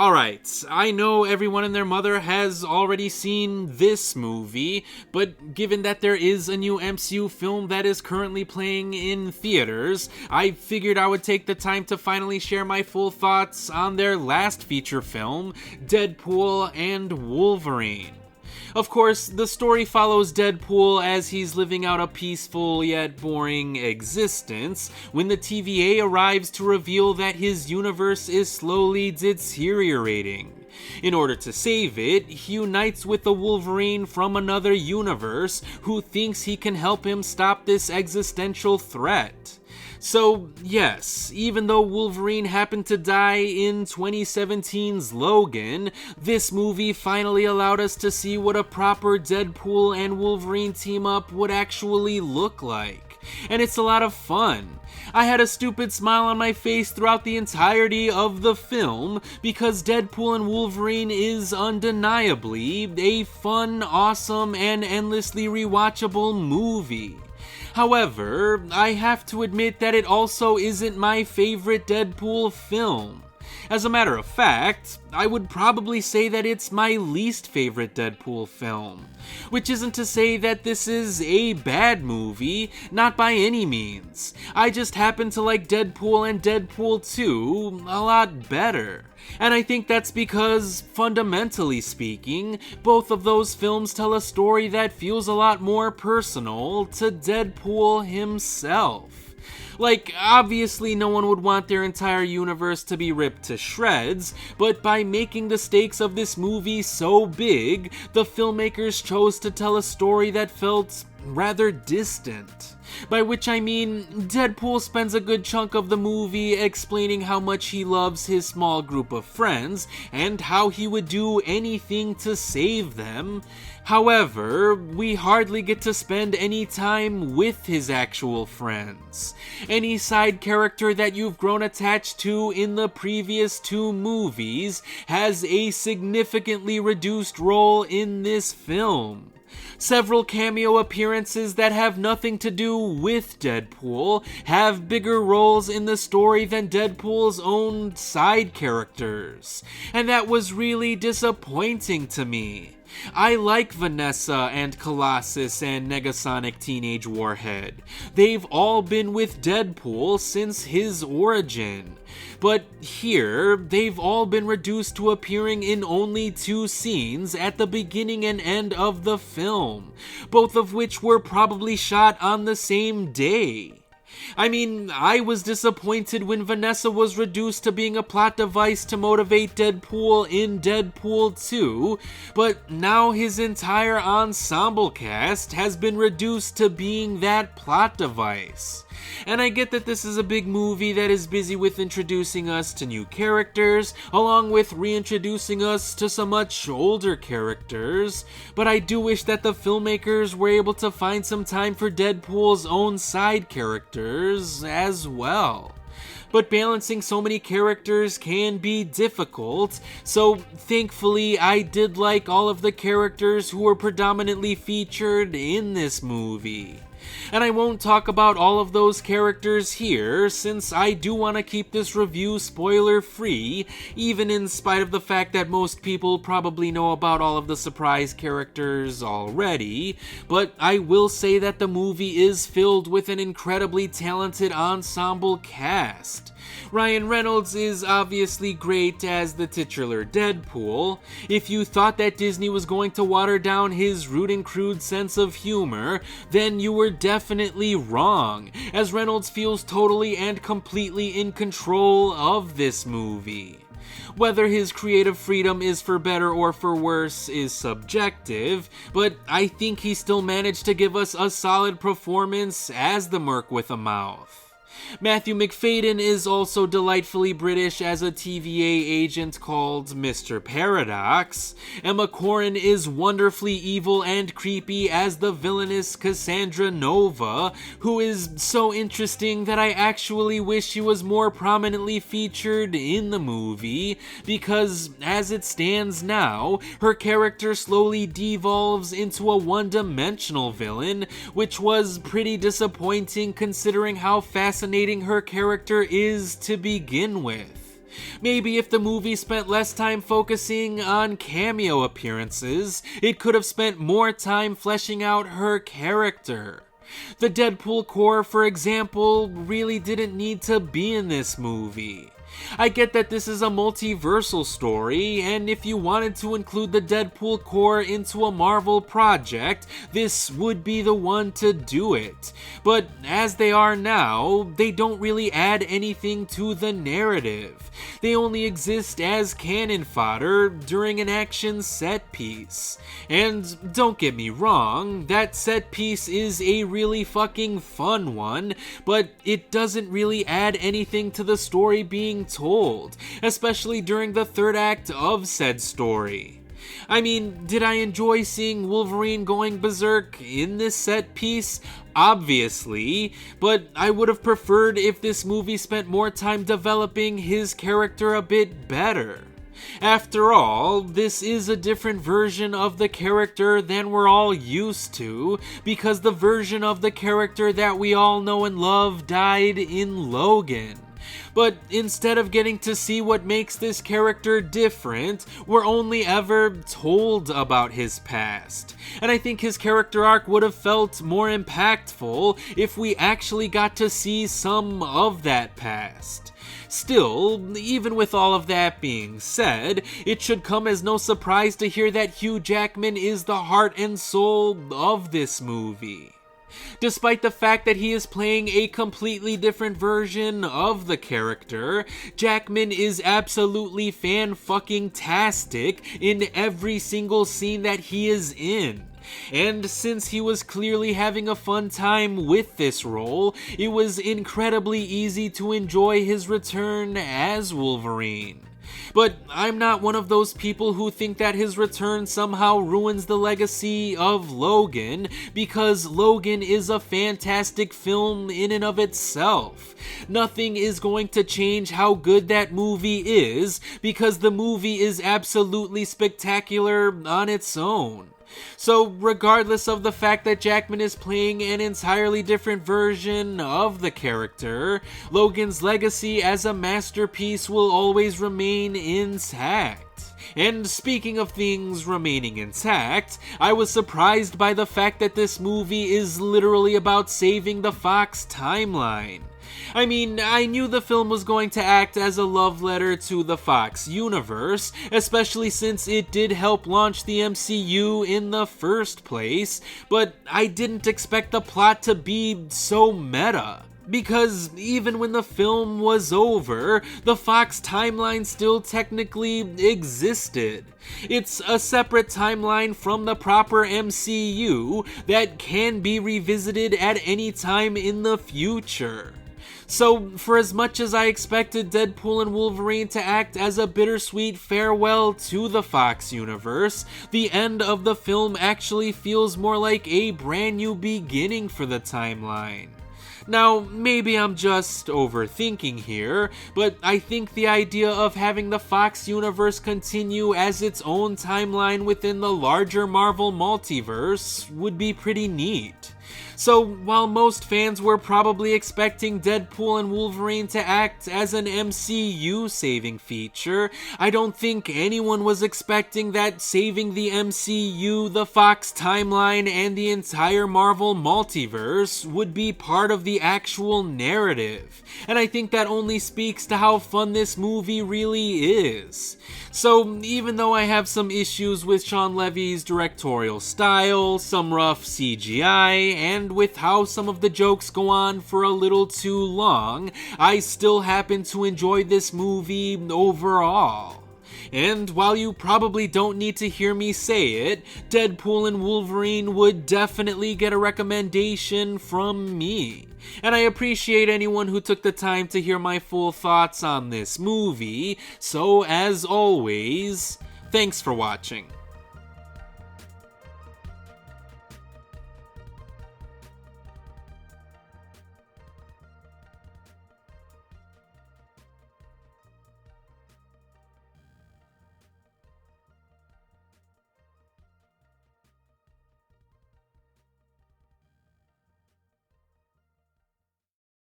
Alright, I know everyone and their mother has already seen this movie, but given that there is a new MCU film that is currently playing in theaters, I figured I would take the time to finally share my full thoughts on their last feature film, Deadpool and Wolverine. Of course, the story follows Deadpool as he's living out a peaceful yet boring existence when the TVA arrives to reveal that his universe is slowly deteriorating. In order to save it, he unites with a Wolverine from another universe who thinks he can help him stop this existential threat. So yes, even though Wolverine happened to die in 2017's Logan, this movie finally allowed us to see what a proper Deadpool and Wolverine team-up would actually look like. And it's a lot of fun. I had a stupid smile on my face throughout the entirety of the film because Deadpool and Wolverine is undeniably a fun, awesome, and endlessly rewatchable movie. However, I have to admit that it also isn't my favorite Deadpool film. As a matter of fact, I would probably say that it's my least favorite Deadpool film. Which isn't to say that this is a bad movie, not by any means. I just happen to like Deadpool and Deadpool 2 a lot better. And I think that's because, fundamentally speaking, both of those films tell a story that feels a lot more personal to Deadpool himself. Like, obviously no one would want their entire universe to be ripped to shreds, but by making the stakes of this movie so big, the filmmakers chose to tell a story that felt rather distant. By which I mean, Deadpool spends a good chunk of the movie explaining how much he loves his small group of friends, and how he would do anything to save them. However, we hardly get to spend any time with his actual friends. Any side character that you've grown attached to in the previous two movies has a significantly reduced role in this film. Several cameo appearances that have nothing to do with Deadpool have bigger roles in the story than Deadpool's own side characters, and that was really disappointing to me. I like Vanessa and Colossus and Negasonic Teenage Warhead. They've all been with Deadpool since his origin. But here, they've all been reduced to appearing in only 2 scenes at the beginning and end of the film, both of which were probably shot on the same day. I mean, I was disappointed when Vanessa was reduced to being a plot device to motivate Deadpool in Deadpool 2, but now his entire ensemble cast has been reduced to being that plot device. And I get that this is a big movie that is busy with introducing us to new characters, along with reintroducing us to some much older characters, but I do wish that the filmmakers were able to find some time for Deadpool's own side characters as well. But balancing so many characters can be difficult, so thankfully I did like all of the characters who were predominantly featured in this movie. And I won't talk about all of those characters here, since I do want to keep this review spoiler-free, even in spite of the fact that most people probably know about all of the surprise characters already, but I will say that the movie is filled with an incredibly talented ensemble cast. Ryan Reynolds is obviously great as the titular Deadpool. If you thought that Disney was going to water down his rude and crude sense of humor, then you were definitely wrong, as Reynolds feels totally and completely in control of this movie. Whether his creative freedom is for better or for worse is subjective, but I think he still managed to give us a solid performance as the Merc with a Mouth. Matthew Macfadyen is also delightfully British as a TVA agent called Mr. Paradox. Emma Corrin is wonderfully evil and creepy as the villainous Cassandra Nova, who is so interesting that I actually wish she was more prominently featured in the movie, because as it stands now, her character slowly devolves into a one-dimensional villain, which was pretty disappointing considering how fascinating her character is to begin with. Maybe if the movie spent less time focusing on cameo appearances, it could have spent more time fleshing out her character. The Deadpool core, for example, really didn't need to be in this movie. I get that this is a multiversal story, and if you wanted to include the Deadpool core into a Marvel project, this would be the one to do it. But as they are now, they don't really add anything to the narrative. They only exist as cannon fodder during an action set piece. And don't get me wrong, that set piece is a really fucking fun one, but it doesn't really add anything to the story being told, especially during the third act of said story. I mean, did I enjoy seeing Wolverine going berserk in this set piece? Obviously, but I would have preferred if this movie spent more time developing his character a bit better. After all, this is a different version of the character than we're all used to, because the version of the character that we all know and love died in Logan. But instead of getting to see what makes this character different, we're only ever told about his past. And I think his character arc would have felt more impactful if we actually got to see some of that past. Still, even with all of that being said, it should come as no surprise to hear that Hugh Jackman is the heart and soul of this movie. Despite the fact that he is playing a completely different version of the character, Jackman is absolutely fan-fucking-tastic in every single scene that he is in. And since he was clearly having a fun time with this role, it was incredibly easy to enjoy his return as Wolverine. But I'm not one of those people who think that his return somehow ruins the legacy of Logan, because Logan is a fantastic film in and of itself. Nothing is going to change how good that movie is, because the movie is absolutely spectacular on its own. So regardless of the fact that Jackman is playing an entirely different version of the character, Logan's legacy as a masterpiece will always remain intact. And speaking of things remaining intact, I was surprised by the fact that this movie is literally about saving the Fox timeline. I mean, I knew the film was going to act as a love letter to the Fox universe, especially since it did help launch the MCU in the first place, but I didn't expect the plot to be so meta. Because even when the film was over, the Fox timeline still technically existed. It's a separate timeline from the proper MCU that can be revisited at any time in the future. So, for as much as I expected Deadpool and Wolverine to act as a bittersweet farewell to the Fox universe, the end of the film actually feels more like a brand new beginning for the timeline. Now, maybe I'm just overthinking here, but I think the idea of having the Fox universe continue as its own timeline within the larger Marvel multiverse would be pretty neat. So, while most fans were probably expecting Deadpool and Wolverine to act as an MCU saving feature, I don't think anyone was expecting that saving the MCU, the Fox timeline, and the entire Marvel multiverse would be part of the actual narrative. And I think that only speaks to how fun this movie really is. So, even though I have some issues with Shawn Levy's directorial style, some rough CGI, and with how some of the jokes go on for a little too long, I still happen to enjoy this movie overall. And while you probably don't need to hear me say it, Deadpool and Wolverine would definitely get a recommendation from me. And I appreciate anyone who took the time to hear my full thoughts on this movie, so as always, thanks for watching.